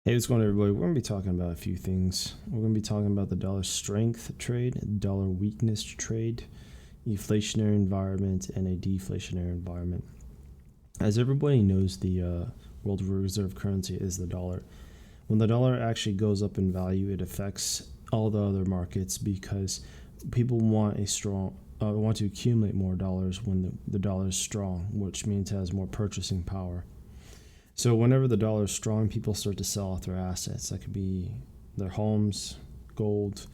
Hey, what's going on, everybody? We're going to be talking about a few things. We're going to be talking about the dollar strength trade, dollar weakness trade, inflationary environment, and a deflationary environment. As everybody knows, the world reserve currency is the dollar. When the dollar actually goes up in value, it affects all the other markets because people want to accumulate more dollars when the dollar is strong, which means it has more purchasing power. So whenever the dollar is strong, people start to sell off their assets. That could be their homes, gold,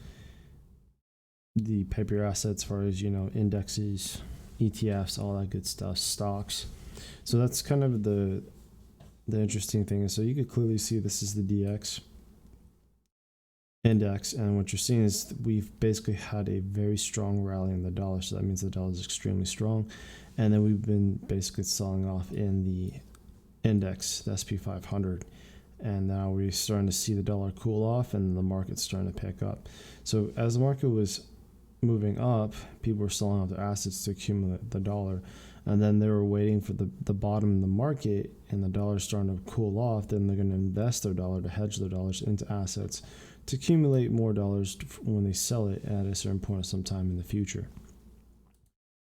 the paper assets, as far as indexes, ETFs, all that good stuff, stocks. So that's kind of the interesting thing. So you could clearly see this is the DX index, and what you're seeing is we've basically had a very strong rally in the dollar. So that means the dollar is extremely strong, and then we've been basically selling off in the index, the SP 500, and now we're starting to see the dollar cool off and the market's starting to pick up. So as the market was moving up, people were selling off their assets to accumulate the dollar, and then they were waiting for the bottom of the market, and the dollar's starting to cool off. Then they're going to invest their dollar to hedge their dollars into assets to accumulate more dollars when they sell it at a certain point of some time in the future.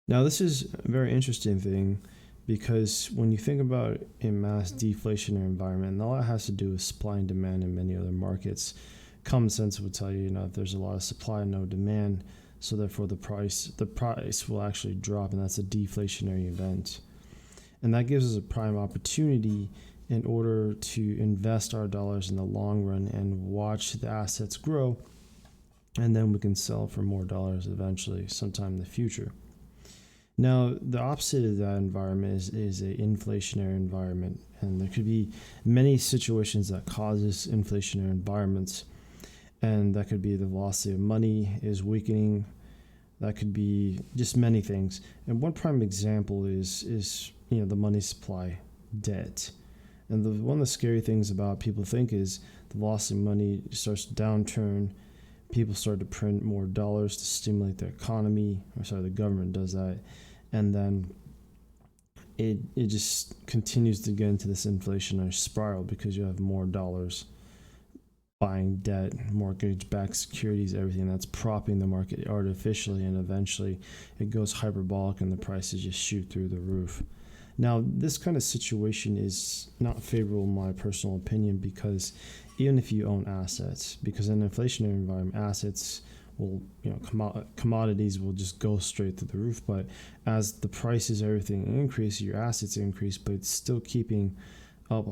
Now this is a very interesting thing, because when you think about a mass deflationary environment, and all that has to do with supply and demand in many other markets, common sense would tell you, if there's a lot of supply and no demand, so therefore the price will actually drop, and that's a deflationary event. And that gives us a prime opportunity in order to invest our dollars in the long run and watch the assets grow, and then we can sell for more dollars eventually sometime in the future. Now, the opposite of that environment is an inflationary environment, and there could be many situations that causes inflationary environments, and that could be the velocity of money is weakening. That could be just many things. And one prime example is the money supply, debt. And one of the scary things about people think is the velocity of money starts to downturn. People start to print more dollars to stimulate the economy, the government does that, and then it just continues to get into this inflationary spiral because you have more dollars buying debt, mortgage-backed securities, everything that's propping the market artificially, and eventually it goes hyperbolic and the prices just shoot through the roof. Now, this kind of situation is not favorable in my personal opinion, because even if you own assets, because in an inflationary environment, assets will, commodities will just go straight through the roof. But as the prices, everything increase, your assets increase, but it's still keeping up,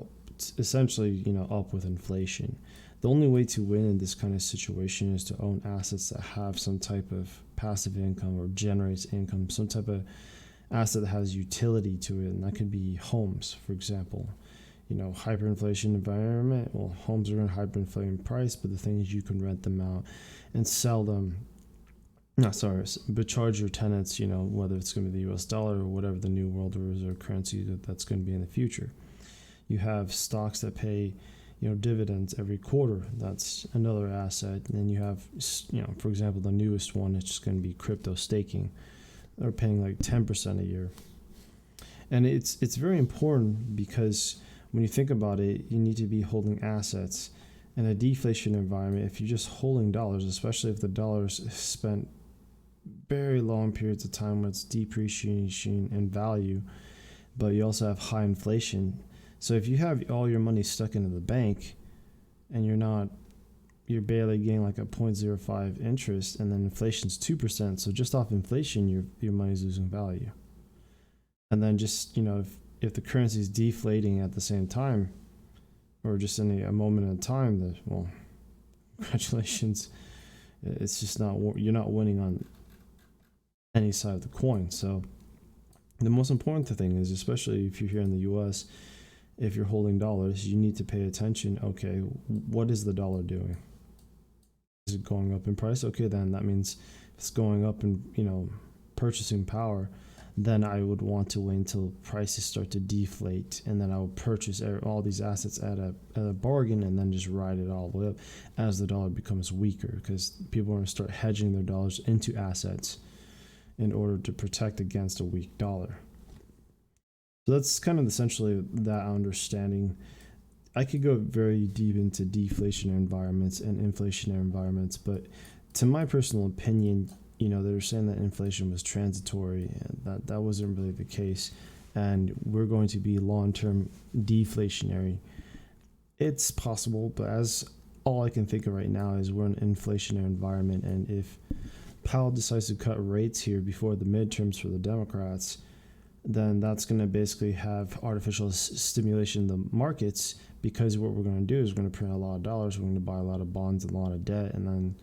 essentially, up with inflation. The only way to win in this kind of situation is to own assets that have some type of passive income or generates income, some type of asset that has utility to it, and that could be homes, for example. Hyperinflation environment, well, homes are going to hyperinflate in price, but the thing is you can rent them out and sell them, but charge your tenants, whether it's going to be the US dollar or whatever the new world reserve currency that's going to be in the future. You have stocks that pay dividends every quarter. That's another asset. And then you have, for example, the newest one is just going to be crypto staking. They're paying like 10% a year. And it's very important, because when you think about it, you need to be holding assets. In a deflation environment, if you're just holding dollars, especially if the dollar's spent very long periods of time when it's depreciation in value, but you also have high inflation. So if you have all your money stuck into the bank and you're barely getting like a 0.05 interest, and then inflation's 2%. So just off inflation, your money's losing value. And then just, if the currency is deflating at the same time, or just in a moment in time, congratulations. It's just you're not winning on any side of the coin. So the most important thing is, especially if you're here in the US, if you're holding dollars, you need to pay attention. Okay, what is the dollar doing? Is it going up in price? Okay, then that means if it's going up in purchasing power, then I would want to wait until prices start to deflate, and then I would purchase all these assets at a bargain, and then just ride it all the way up as the dollar becomes weaker, because people are going to start hedging their dollars into assets in order to protect against a weak dollar. So that's kind of essentially that understanding. I could go very deep into deflationary environments and inflationary environments, but to my personal opinion, they were saying that inflation was transitory, and that wasn't really the case. And we're going to be long-term deflationary. It's possible, but as all I can think of right now is we're in an inflationary environment, and if Powell decides to cut rates here before the midterms for the Democrats, then that's going to basically have artificial stimulation in the markets, because what we're going to do is we're going to print a lot of dollars, we're going to buy a lot of bonds and a lot of debt, and then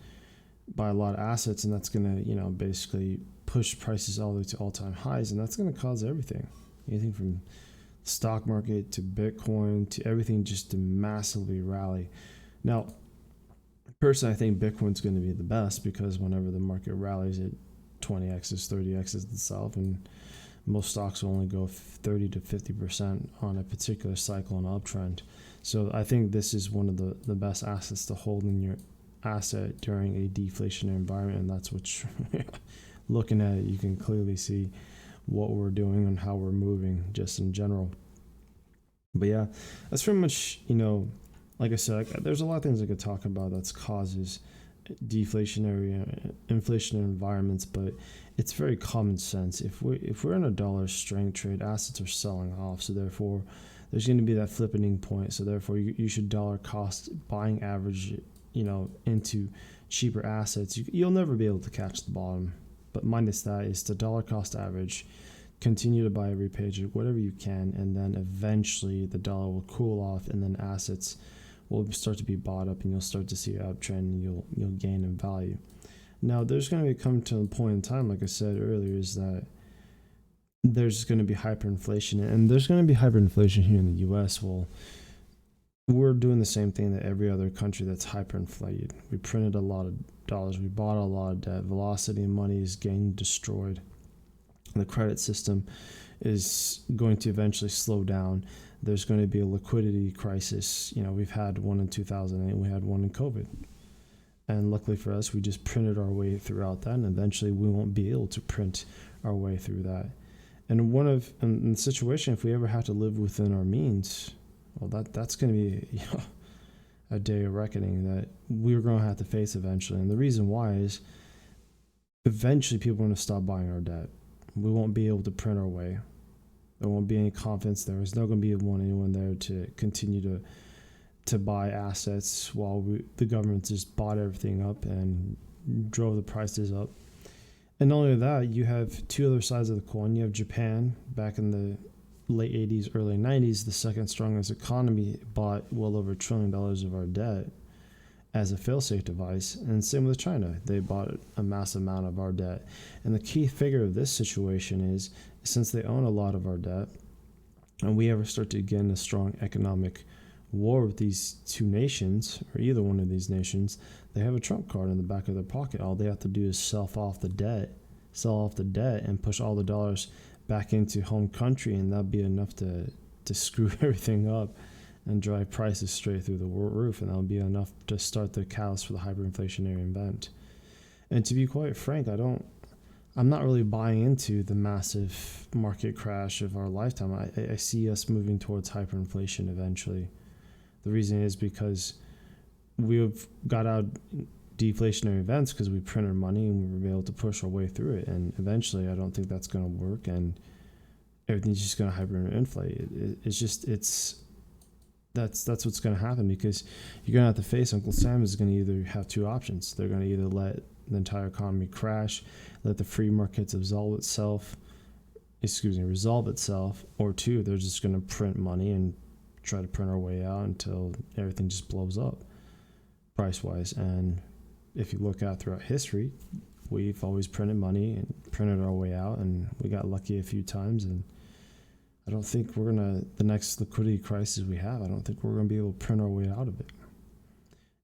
buy a lot of assets, and that's going to, basically push prices all the way to all-time highs, and that's going to cause anything from the stock market to Bitcoin to everything just to massively rally. Now, personally, I think Bitcoin's going to be the best, because whenever the market rallies, it 20x's, 30x's itself, and most stocks will only go 30 to 50% on a particular cycle and uptrend. So I think this is one of the best assets to hold in your asset during a deflationary environment, and that's what looking at it, you can clearly see what we're doing and how we're moving just in general. But yeah, that's pretty much, like I said, there's a lot of things I could talk about that's causes deflationary, inflationary environments, but it's very common sense. If we're in a dollar strength trade, assets are selling off, so therefore there's going to be that flipping point. So therefore you should dollar cost buying average, into cheaper assets. You'll never be able to catch the bottom, but minus that is the dollar cost average. Continue to buy every page, whatever you can, and then eventually the dollar will cool off, and then assets will start to be bought up, and you'll start to see an uptrend, and you'll gain in value. Now, there's going to come to a point in time, like I said earlier, is that there's going to be hyperinflation, and there's going to be hyperinflation here in the U.S. Well, we're doing the same thing that every other country that's hyperinflated. We printed a lot of dollars, we bought a lot of debt, velocity and money is getting destroyed. The credit system is going to eventually slow down. There's going to be a liquidity crisis. We've had one in 2008, we had one in COVID. And luckily for us, we just printed our way throughout that, and eventually we won't be able to print our way through that. And in the situation, if we ever have to live within our means, well, that's going to be a day of reckoning that we're going to have to face eventually. And the reason why is eventually people are going to stop buying our debt. We won't be able to print our way. There won't be any confidence there. There's not going to be anyone there to continue to buy assets while the government just bought everything up and drove the prices up. And not only that, you have two other sides of the coin. You have Japan back in the late 80s, early 90s, the second strongest economy, bought well over $1 trillion of our debt as a fail-safe device. And same with China. They bought a massive amount of our debt. And the key figure of this situation is, since they own a lot of our debt, and we ever start to get in a strong economic war with these two nations, or either one of these nations, they have a trump card in the back of their pocket. All they have to do is sell off the debt, and push all the dollars back into home country, and that'll be enough to screw everything up and drive prices straight through the roof, and that'll be enough to start the catalyst for the hyperinflationary event. And to be quite frank, I'm not really buying into the massive market crash of our lifetime. I see us moving towards hyperinflation eventually. The reason is because we've got out deflationary events because we print our money and we were able to push our way through it. And eventually, I don't think that's going to work, and everything's just going to hyperinflate. That's what's going to happen, because you're going to have to face Uncle Sam is going to either have two options. They're going to either let the entire economy crash, let the free markets resolve itself, or two, they're just going to print money and try to print our way out until everything just blows up price-wise. And if you look out throughout history, we've always printed money and printed our way out, and we got lucky a few times. And I don't think the next liquidity crisis we have, I don't think we're going to be able to print our way out of it.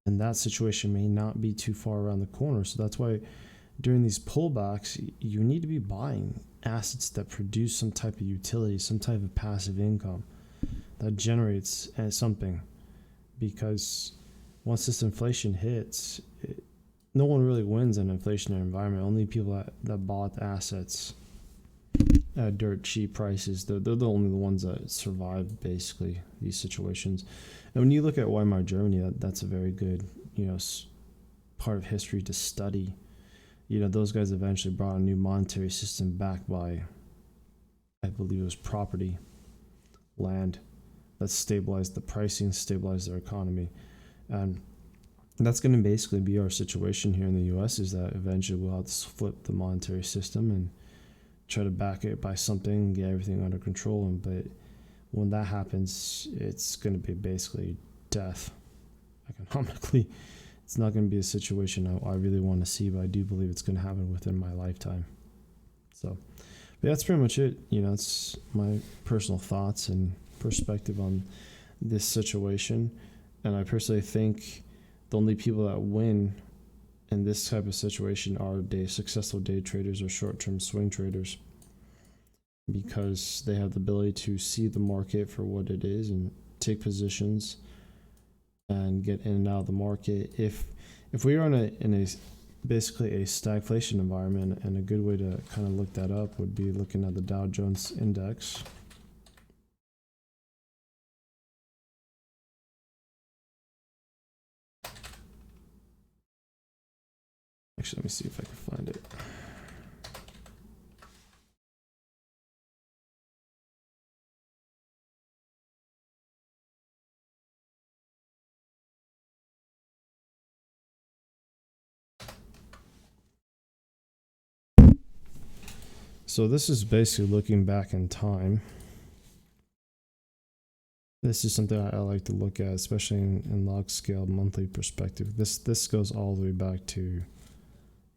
And that situation may not be too far around the corner. So that's why during these pullbacks, you need to be buying assets that produce some type of utility, some type of passive income that generates something. Because once this inflation hits, no one really wins in an inflationary environment. Only people that bought the assets. at dirt cheap prices. They're the only ones that survive basically these situations. And when you look at Weimar Germany, that's a very good, part of history to study. Those guys eventually brought a new monetary system backed by, I believe it was property, land, that stabilized the pricing, stabilized their economy. And that's going to basically be our situation here in the U.S. is that eventually we'll have to flip the monetary system and try to back it by something and get everything under control. But when that happens, it's going to be basically death economically. It's not going to be a situation I really want to see, but I do believe it's going to happen within my lifetime. So, but that's pretty much it. It's my personal thoughts and perspective on this situation. And I personally think the only people that win in this type of situation are successful day traders or short-term swing traders, because they have the ability to see the market for what it is and take positions and get in and out of the market. If we are in a basically a stagflation environment, and a good way to kind of look that up would be looking at the Dow Jones Index. Actually, let me see if I can find it. So this is basically looking back in time. This is something I like to look at, especially in log scale monthly perspective. This goes all the way back to,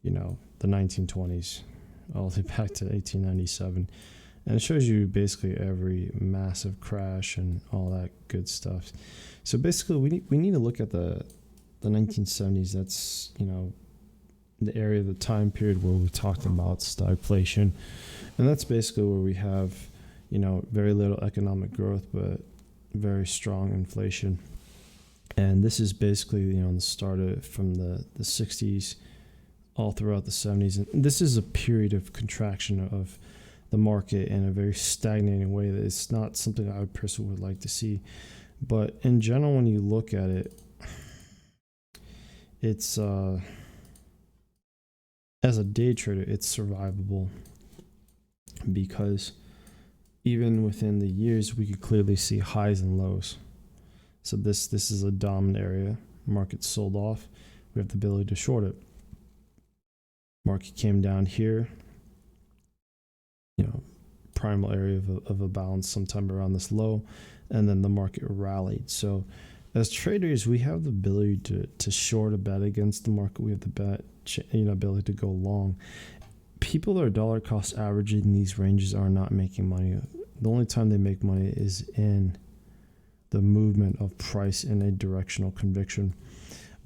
the 1920s, all the way back to 1897. And it shows you basically every massive crash and all that good stuff. So basically we need to look at the 1970s. That's, the area of the time period where we talked about stagflation. And that's basically where we have, very little economic growth, but very strong inflation. And this is basically, the start of from the 60s all throughout the 70s. And this is a period of contraction of the market in a very stagnating way that it's not something I personally would like to see. But in general, when you look at it, it's as a day trader, it's survivable, because even within the years, we could clearly see highs and lows. So this is a dominant area. Market sold off. We have the ability to short it. Market came down here, primal area of a balance sometime around this low, and then the market rallied. So as traders, we have the ability to short a bet against the market. We have the ability to go long. People that are dollar cost averaging these ranges are not making money. The only time they make money is in the movement of price in a directional conviction.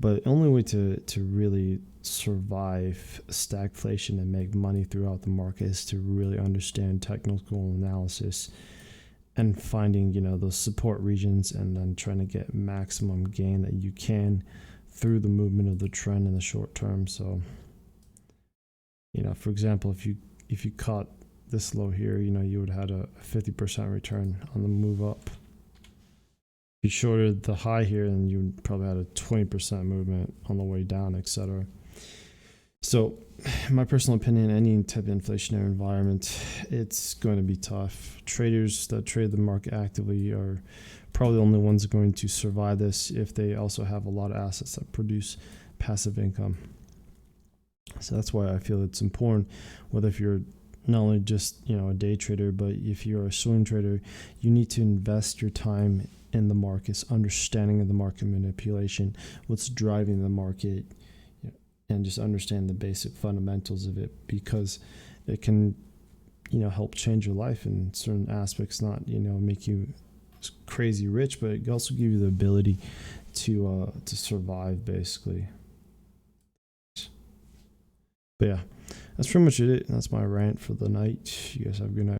But the only way to really survive stagflation and make money throughout the market is to really understand technical analysis and finding, those support regions, and then trying to get maximum gain that you can through the movement of the trend in the short term. So, for example, if you caught this low here, you would have had a 50% return on the move up. If you shorted the high here, then you would probably had a 20% movement on the way down, etc. So, my personal opinion, any type of inflationary environment, it's going to be tough. Traders that trade the market actively are probably the only ones going to survive this if they also have a lot of assets that produce passive income. So that's why I feel it's important, whether if you're not only just, a day trader, but if you're a swing trader, you need to invest your time in the markets, understanding of the market manipulation, what's driving the market, and just understand the basic fundamentals of it, because it can, help change your life in certain aspects, not, make you crazy rich, but it can also give you the ability to survive, basically. But yeah, that's pretty much it. That's my rant for the night. You guys have a good night.